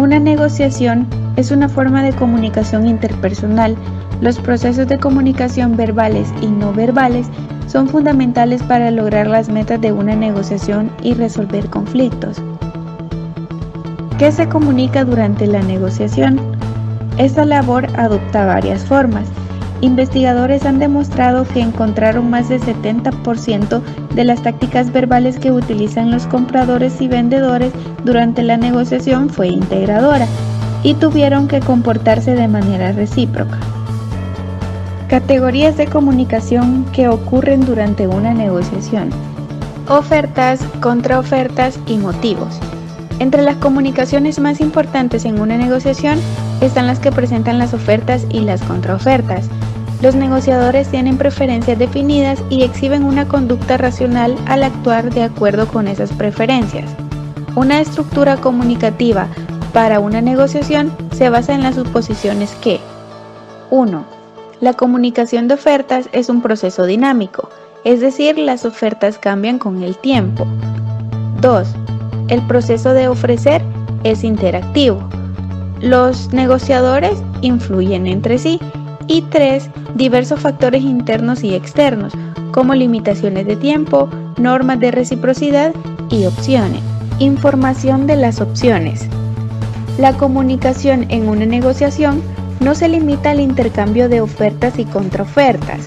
Una negociación es una forma de comunicación interpersonal. Los procesos de comunicación verbales y no verbales son fundamentales para lograr las metas de una negociación y resolver conflictos. ¿Qué se comunica durante la negociación? Esta labor adopta varias formas. Investigadores han demostrado que encontraron más del 70% de las tácticas verbales que utilizan los compradores y vendedores durante la negociación fue integradora y tuvieron que comportarse de manera recíproca. Categorías de comunicación que ocurren durante una negociación: ofertas, contraofertas y motivos. Entre las comunicaciones más importantes en una negociación están las que presentan las ofertas y las contraofertas. Los negociadores tienen preferencias definidas y exhiben una conducta racional al actuar de acuerdo con esas preferencias. Una estructura comunicativa para una negociación se basa en las suposiciones que: 1. La comunicación de ofertas es un proceso dinámico, es decir, las ofertas cambian con el tiempo. 2. El proceso de ofrecer es interactivo. Los negociadores influyen entre sí. Y 3. Diversos factores internos y externos, como limitaciones de tiempo, normas de reciprocidad y opciones. Información de las opciones. La comunicación en una negociación no se limita al intercambio de ofertas y contraofertas.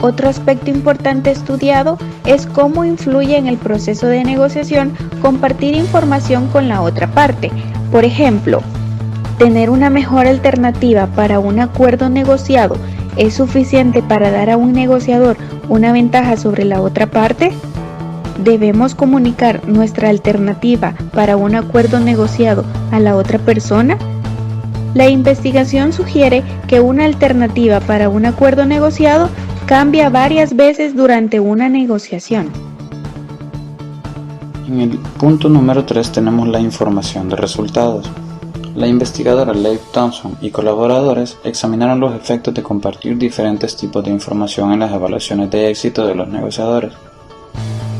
Otro aspecto importante estudiado es cómo influye en el proceso de negociación compartir información con la otra parte. Por ejemplo, ¿tener una mejor alternativa para un acuerdo negociado es suficiente para dar a un negociador una ventaja sobre la otra parte? ¿Debemos comunicar nuestra alternativa para un acuerdo negociado a la otra persona? La investigación sugiere que una alternativa para un acuerdo negociado cambia varias veces durante una negociación. En el punto número 3 tenemos la información de resultados. La investigadora Leigh Thompson y colaboradores examinaron los efectos de compartir diferentes tipos de información en las evaluaciones de éxito de los negociadores,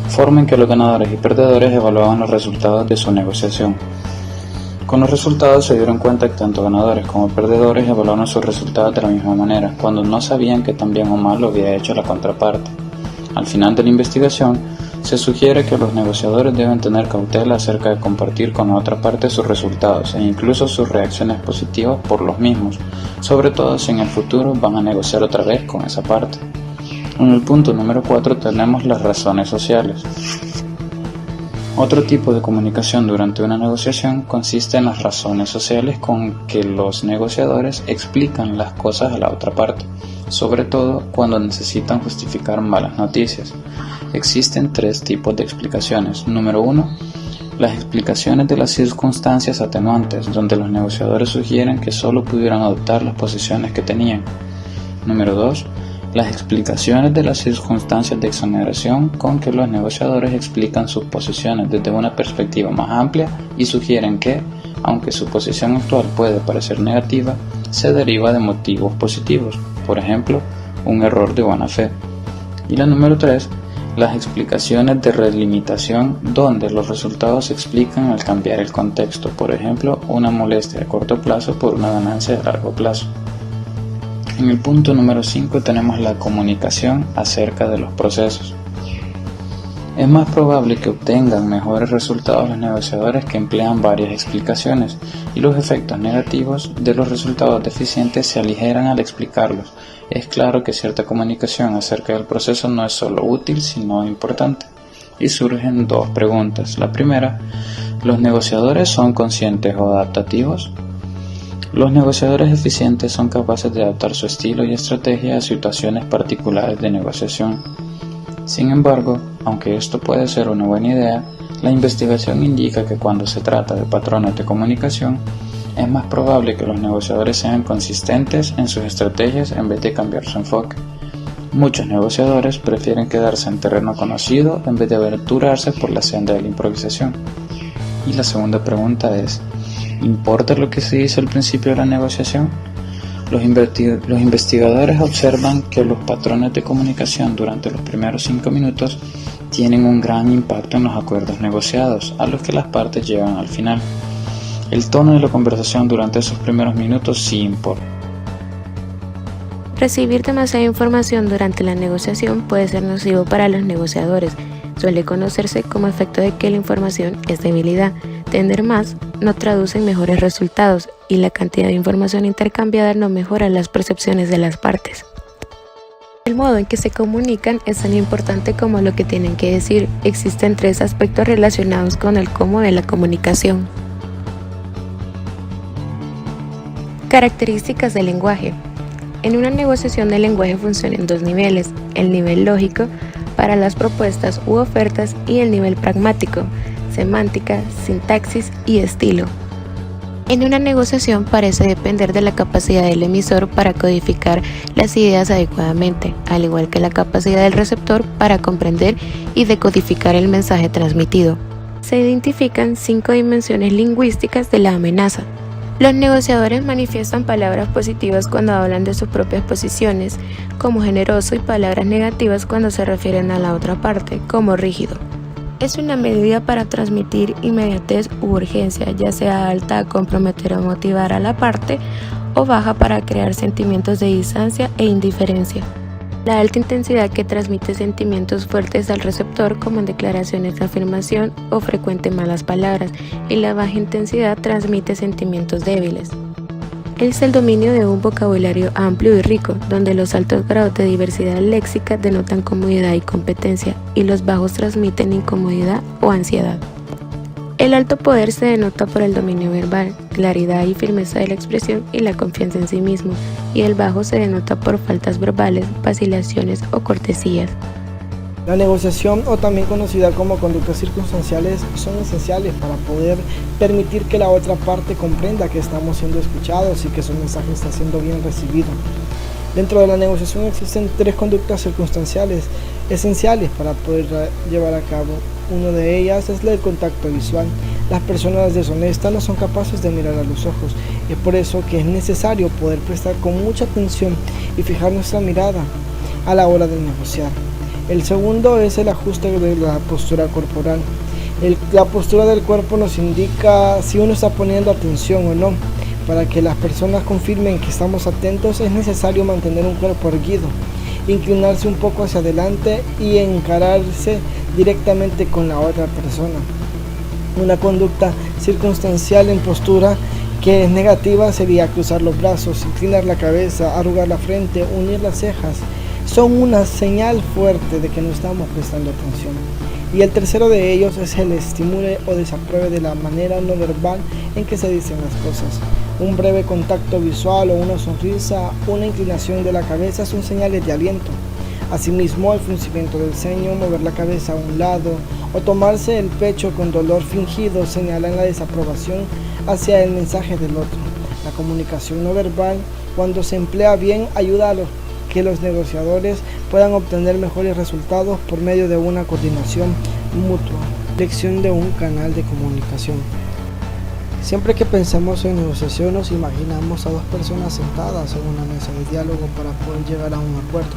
forma en que los ganadores y perdedores evaluaban los resultados de su negociación. Con los resultados se dieron cuenta que tanto ganadores como perdedores evaluaron sus resultados de la misma manera, cuando no sabían que tan bien o mal lo había hecho la contraparte. Al final de la investigación, se sugiere que los negociadores deben tener cautela acerca de compartir con la otra parte sus resultados e incluso sus reacciones positivas por los mismos, sobre todo si en el futuro van a negociar otra vez con esa parte. En el punto número 4 tenemos las razones sociales. Otro tipo de comunicación durante una negociación consiste en las razones sociales con que los negociadores explican las cosas a la otra parte, sobre todo cuando necesitan justificar malas noticias. Existen 3 tipos de explicaciones. Número 1. Las explicaciones de las circunstancias atenuantes, donde los negociadores sugieren que solo pudieran adoptar las posiciones que tenían. Número 2. Las explicaciones de las circunstancias de exoneración, con que los negociadores explican sus posiciones desde una perspectiva más amplia y sugieren que, aunque su posición actual puede parecer negativa, se deriva de motivos positivos, por ejemplo, un error de buena fe. Y la número 3. Las explicaciones de relimitación, donde los resultados se explican al cambiar el contexto, por ejemplo, una molestia a corto plazo por una ganancia a largo plazo. En el punto número 5 tenemos la comunicación acerca de los procesos. Es más probable que obtengan mejores resultados los negociadores que emplean varias explicaciones, y los efectos negativos de los resultados deficientes se aligeran al explicarlos. Es claro que cierta comunicación acerca del proceso no es solo útil, sino importante. Y surgen 2 preguntas. La primera, ¿los negociadores son conscientes o adaptativos? Los negociadores eficientes son capaces de adaptar su estilo y estrategia a situaciones particulares de negociación. Sin embargo, aunque esto puede ser una buena idea, la investigación indica que cuando se trata de patrones de comunicación, es más probable que los negociadores sean consistentes en sus estrategias en vez de cambiar su enfoque. Muchos negociadores prefieren quedarse en terreno conocido en vez de aventurarse por la senda de la improvisación. Y la segunda pregunta es, ¿importa lo que se dice al principio de la negociación? Los investigadores observan que los patrones de comunicación durante los primeros 5 minutos tienen un gran impacto en los acuerdos negociados, a los que las partes llegan al final. El tono de la conversación durante esos primeros minutos sí importa. Recibir demasiada información durante la negociación puede ser nocivo para los negociadores. Suele conocerse como efecto de que la información es debilidad. Tener más no traduce en mejores resultados y la cantidad de información intercambiada no mejora las percepciones de las partes. El modo en que se comunican es tan importante como lo que tienen que decir. Existen 3 aspectos relacionados con el cómo de la comunicación. Características del lenguaje. En una negociación el lenguaje funciona en 2 niveles, el nivel lógico para las propuestas u ofertas y el nivel pragmático, semántica, sintaxis y estilo. En una negociación parece depender de la capacidad del emisor para codificar las ideas adecuadamente, al igual que la capacidad del receptor para comprender y decodificar el mensaje transmitido. Se identifican 5 dimensiones lingüísticas de la amenaza. Los negociadores manifiestan palabras positivas cuando hablan de sus propias posiciones, como generoso, y palabras negativas cuando se refieren a la otra parte, como rígido. Es una medida para transmitir inmediatez u urgencia, ya sea alta a comprometer o motivar a la parte, o baja para crear sentimientos de distancia e indiferencia. La alta intensidad que transmite sentimientos fuertes al receptor, como en declaraciones de afirmación o frecuente malas palabras, y la baja intensidad transmite sentimientos débiles. Es el dominio de un vocabulario amplio y rico, donde los altos grados de diversidad léxica denotan comodidad y competencia, y los bajos transmiten incomodidad o ansiedad. El alto poder se denota por el dominio verbal, claridad y firmeza de la expresión y la confianza en sí mismo, y el bajo se denota por faltas verbales, vacilaciones o cortesías. La negociación, o también conocida como conductas circunstanciales, son esenciales para poder permitir que la otra parte comprenda que estamos siendo escuchados y que su mensaje está siendo bien recibido. Dentro de la negociación existen 3 conductas circunstanciales esenciales para poder llevar a cabo. Una de ellas es la del contacto visual. Las personas deshonestas no son capaces de mirar a los ojos. Es por eso que es necesario poder prestar con mucha atención y fijar nuestra mirada a la hora de negociar. El segundo es el ajuste de la postura corporal. La postura del cuerpo nos indica si uno está poniendo atención o no. Para que las personas confirmen que estamos atentos, es necesario mantener un cuerpo erguido, inclinarse un poco hacia adelante y encararse directamente con la otra persona. Una conducta circunstancial en postura que es negativa sería cruzar los brazos, inclinar la cabeza, arrugar la frente, unir las cejas. Son una señal fuerte de que no estamos prestando atención. Y el tercero de ellos es el estimule o desapruebe de la manera no verbal en que se dicen las cosas. Un breve contacto visual o una sonrisa, una inclinación de la cabeza son señales de aliento. Asimismo, el fruncimiento del ceño, mover la cabeza a un lado o tomarse el pecho con dolor fingido señalan la desaprobación hacia el mensaje del otro. La comunicación no verbal, cuando se emplea bien, ayuda a que los negociadores puedan obtener mejores resultados por medio de una coordinación mutua. Elección de un canal de comunicación. Siempre que pensamos en negociación nos imaginamos a 2 personas sentadas en una mesa de diálogo para poder llegar a un acuerdo.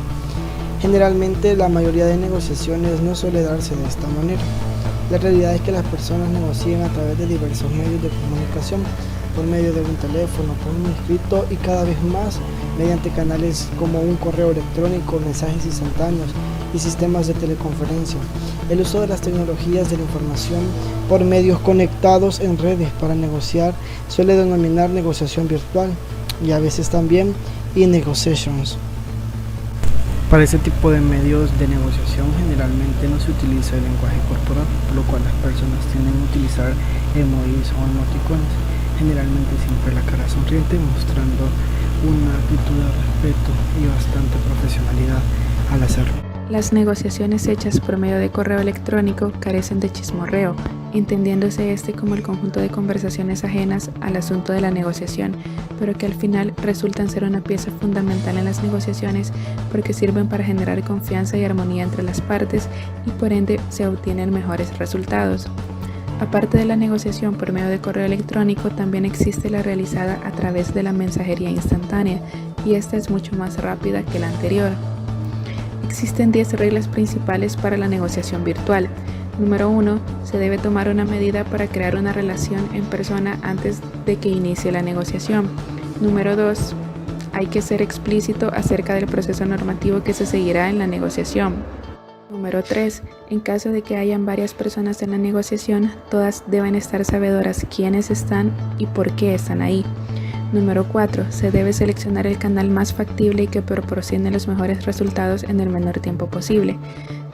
Generalmente la mayoría de negociaciones no suele darse de esta manera. La realidad es que las personas negocian a través de diversos medios de comunicación, por medio de un teléfono, por un escrito y cada vez más mediante canales como un correo electrónico, mensajes instantáneos y sistemas de teleconferencia. El uso de las tecnologías de la información por medios conectados en redes para negociar suele denominar negociación virtual y a veces también e-negotiations. Para este tipo de medios de negociación generalmente no se utiliza el lenguaje corporal, por lo cual las personas tienden a utilizar emojis o emoticones, generalmente siempre la cara sonriente, mostrando una actitud de respeto y bastante profesionalidad al hacerlo. Las negociaciones hechas por medio de correo electrónico carecen de chismorreo, entendiéndose este como el conjunto de conversaciones ajenas al asunto de la negociación, pero que al final resultan ser una pieza fundamental en las negociaciones porque sirven para generar confianza y armonía entre las partes y por ende se obtienen mejores resultados. Aparte de la negociación por medio de correo electrónico, también existe la realizada a través de la mensajería instantánea, y esta es mucho más rápida que la anterior. Existen 10 reglas principales para la negociación virtual. Número 1. Se debe tomar una medida para crear una relación en persona antes de que inicie la negociación. Número 2. Hay que ser explícito acerca del proceso normativo que se seguirá en la negociación. Número 3. En caso de que hayan varias personas en la negociación, todas deben estar sabedoras quiénes están y por qué están ahí. Número 4. Se debe seleccionar el canal más factible y que proporcione los mejores resultados en el menor tiempo posible.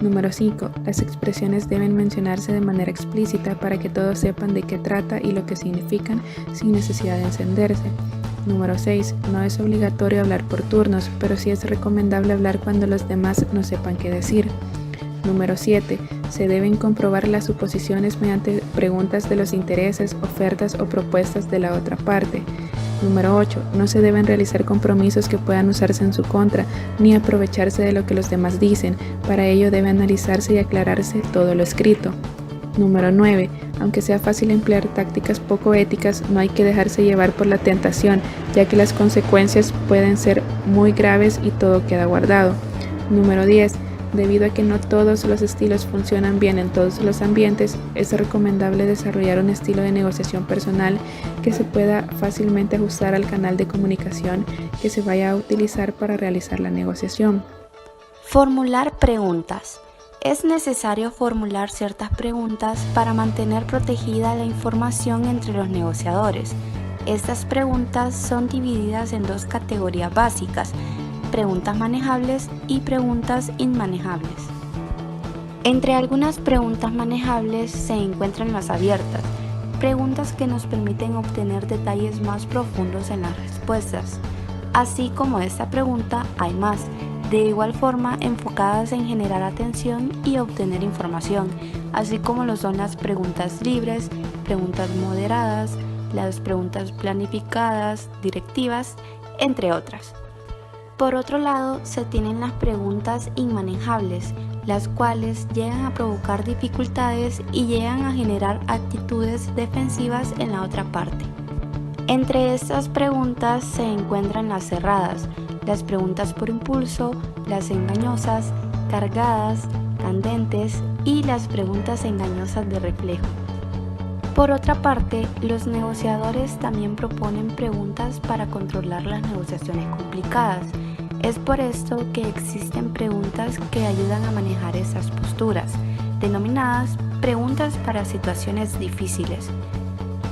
Número 5. Las expresiones deben mencionarse de manera explícita para que todos sepan de qué trata y lo que significan sin necesidad de encenderse. Número 6. No es obligatorio hablar por turnos, pero sí es recomendable hablar cuando los demás no sepan qué decir. Número 7. Se deben comprobar las suposiciones mediante preguntas de los intereses, ofertas o propuestas de la otra parte. Número 8. No se deben realizar compromisos que puedan usarse en su contra, ni aprovecharse de lo que los demás dicen. Para ello debe analizarse y aclararse todo lo escrito. Número 9. Aunque sea fácil emplear tácticas poco éticas, no hay que dejarse llevar por la tentación, ya que las consecuencias pueden ser muy graves y todo queda guardado. Número 10. Debido a que no todos los estilos funcionan bien en todos los ambientes, es recomendable desarrollar un estilo de negociación personal que se pueda fácilmente ajustar al canal de comunicación que se vaya a utilizar para realizar la negociación. Formular preguntas. Es necesario formular ciertas preguntas para mantener protegida la información entre los negociadores. Estas preguntas son divididas en dos categorías básicas: preguntas manejables y preguntas inmanejables. Entre algunas preguntas manejables se encuentran las abiertas, preguntas que nos permiten obtener detalles más profundos en las respuestas. Así como esta pregunta, hay más, de igual forma enfocadas en generar atención y obtener información, así como lo son las preguntas libres, preguntas moderadas, las preguntas planificadas, directivas, entre otras. Por otro lado, se tienen las preguntas inmanejables, las cuales llegan a provocar dificultades y llegan a generar actitudes defensivas en la otra parte. Entre estas preguntas se encuentran las cerradas, las preguntas por impulso, las engañosas, cargadas, candentes y las preguntas engañosas de reflejo. Por otra parte, los negociadores también proponen preguntas para controlar las negociaciones complicadas. Es por esto que existen preguntas que ayudan a manejar esas posturas, denominadas preguntas para situaciones difíciles.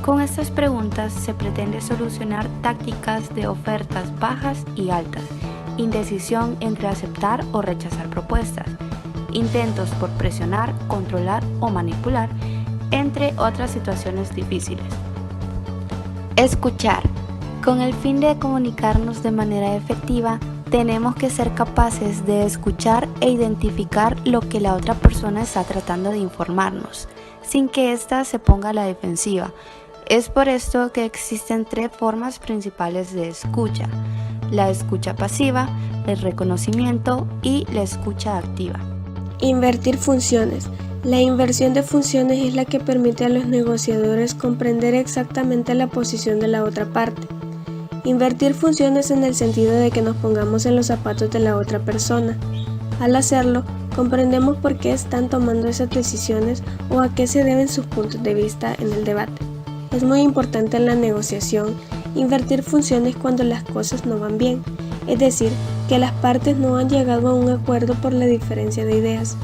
Con estas preguntas se pretende solucionar tácticas de ofertas bajas y altas, indecisión entre aceptar o rechazar propuestas, intentos por presionar, controlar o manipular, entre otras situaciones difíciles. Escuchar. Con el fin de comunicarnos de manera efectiva, tenemos que ser capaces de escuchar e identificar lo que la otra persona está tratando de informarnos, sin que ésta se ponga a la defensiva. Es por esto que existen tres formas principales de escucha: la escucha pasiva, el reconocimiento y la escucha activa. Invertir funciones. La inversión de funciones es la que permite a los negociadores comprender exactamente la posición de la otra parte. Invertir funciones en el sentido de que nos pongamos en los zapatos de la otra persona. Al hacerlo, comprendemos por qué están tomando esas decisiones o a qué se deben sus puntos de vista en el debate. Es muy importante en la negociación invertir funciones cuando las cosas no van bien, es decir, que las partes no han llegado a un acuerdo por la diferencia de ideas,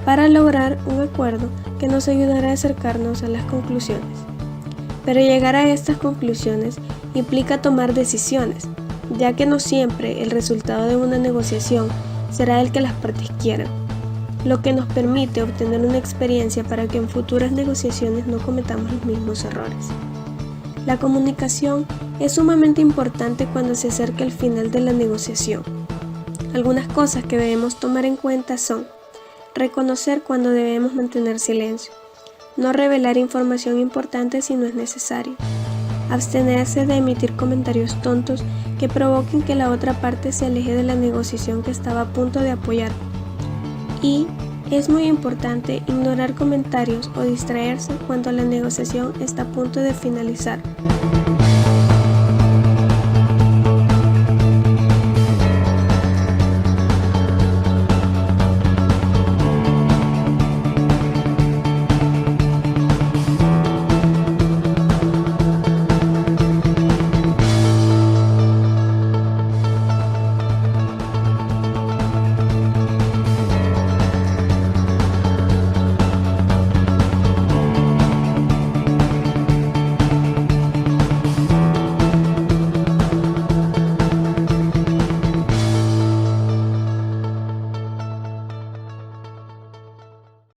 para lograr un acuerdo que nos ayudará a acercarnos a las conclusiones. Pero llegar a estas conclusiones implica tomar decisiones, ya que no siempre el resultado de una negociación será el que las partes quieran, lo que nos permite obtener una experiencia para que en futuras negociaciones no cometamos los mismos errores. La comunicación es sumamente importante cuando se acerca el final de la negociación. Algunas cosas que debemos tomar en cuenta son: reconocer cuando debemos mantener silencio, no revelar información importante si no es necesario, abstenerse de emitir comentarios tontos que provoquen que la otra parte se aleje de la negociación que estaba a punto de apoyar. Y es muy importante ignorar comentarios o distraerse cuando la negociación está a punto de finalizar.